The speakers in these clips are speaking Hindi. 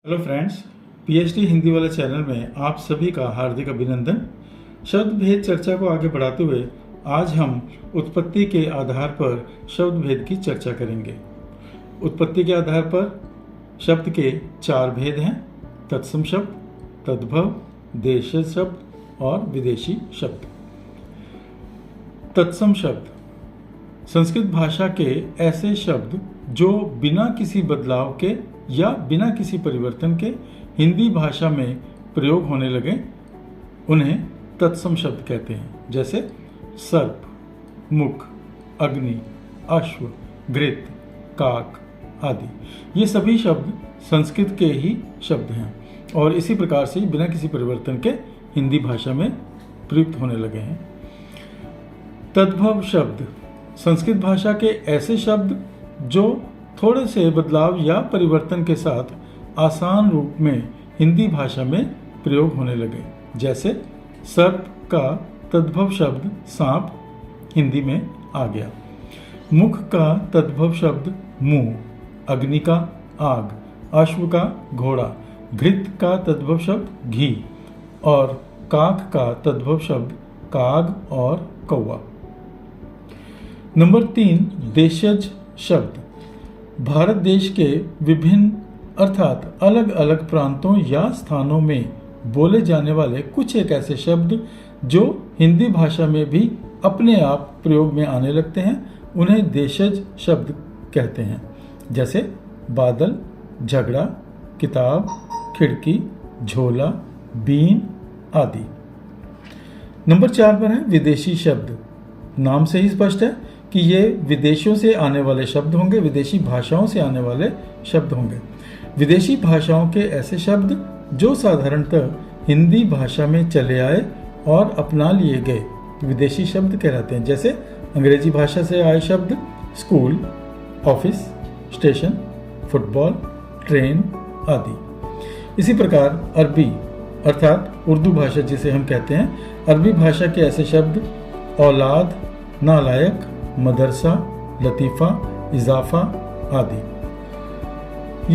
हेलो फ्रेंड्स, पीएचडी हिंदी वाले चैनल में आप सभी का हार्दिक अभिनंदन। शब्द भेद चर्चा को आगे बढ़ाते हुए आज हम उत्पत्ति के आधार पर शब्द भेद की चर्चा करेंगे। उत्पत्ति के आधार पर शब्द के 4 भेद हैं: तत्सम शब्द, तद्भव, देशज शब्द और विदेशी शब्द। तत्सम शब्द संस्कृत भाषा के ऐसे शब्द जो बिना किसी बदलाव के या बिना किसी परिवर्तन के हिंदी भाषा में प्रयोग होने लगे, उन्हें तत्सम शब्द कहते हैं। जैसे सर्प, मुख, अग्नि, अश्व, घृत, काक आदि। ये सभी शब्द संस्कृत के ही शब्द हैं और इसी प्रकार से बिना किसी परिवर्तन के हिंदी भाषा में प्रयुक्त होने लगे हैं। तद्भव शब्द संस्कृत भाषा के ऐसे शब्द जो थोड़े से बदलाव या परिवर्तन के साथ आसान रूप में हिंदी भाषा में प्रयोग होने लगे। जैसे सर्प का तद्भव शब्द सांप हिंदी में आ गया, मुख का तद्भव शब्द मुंह, अग्नि का आग, अश्व का घोड़ा, घृत का तद्भव शब्द घी और काक का तद्भव शब्द काग और कौवा। नंबर 3, देशज शब्द भारत देश के विभिन्न अर्थात अलग अलग प्रांतों या स्थानों में बोले जाने वाले कुछ एक ऐसे शब्द जो हिंदी भाषा में भी अपने आप प्रयोग में आने लगते हैं, उन्हें देशज शब्द कहते हैं। जैसे बादल, झगड़ा, किताब, खिड़की, झोला, बीन आदि। नंबर 4 पर है विदेशी शब्द। नाम से ही स्पष्ट है कि ये विदेशों से आने वाले शब्द होंगे, विदेशी भाषाओं से आने वाले शब्द होंगे। विदेशी भाषाओं के ऐसे शब्द जो साधारणतः हिंदी भाषा में चले आए और अपना लिए गए विदेशी शब्द कहलाते हैं। जैसे अंग्रेजी भाषा से आए शब्द school, office, station, football, train आदि। इसी प्रकार अरबी अर्थात उर्दू भाषा जिसे हम कहते हैं, अरबी भाषा के ऐसे शब्द औलाद, नालायक, मदरसा, लतीफ़ा, इजाफा आदि।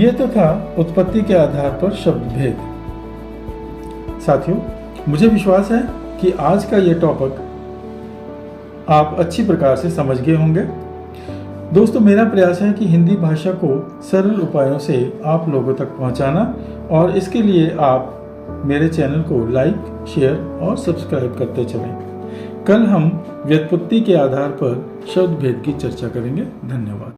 ये तो था उत्पत्ति के आधार पर शब्द भेद। साथियों, मुझे विश्वास है कि आज का ये टॉपिक आप अच्छी प्रकार से समझ गए होंगे। दोस्तों, मेरा प्रयास है कि हिंदी भाषा को सरल उपायों से आप लोगों तक पहुंचाना और इसके लिए आप मेरे चैनल को लाइक, शेयर और सब्सक्राइब करते चलें। कल हम व्युत्पत्ति के आधार पर शब्द भेद की चर्चा करेंगे। धन्यवाद।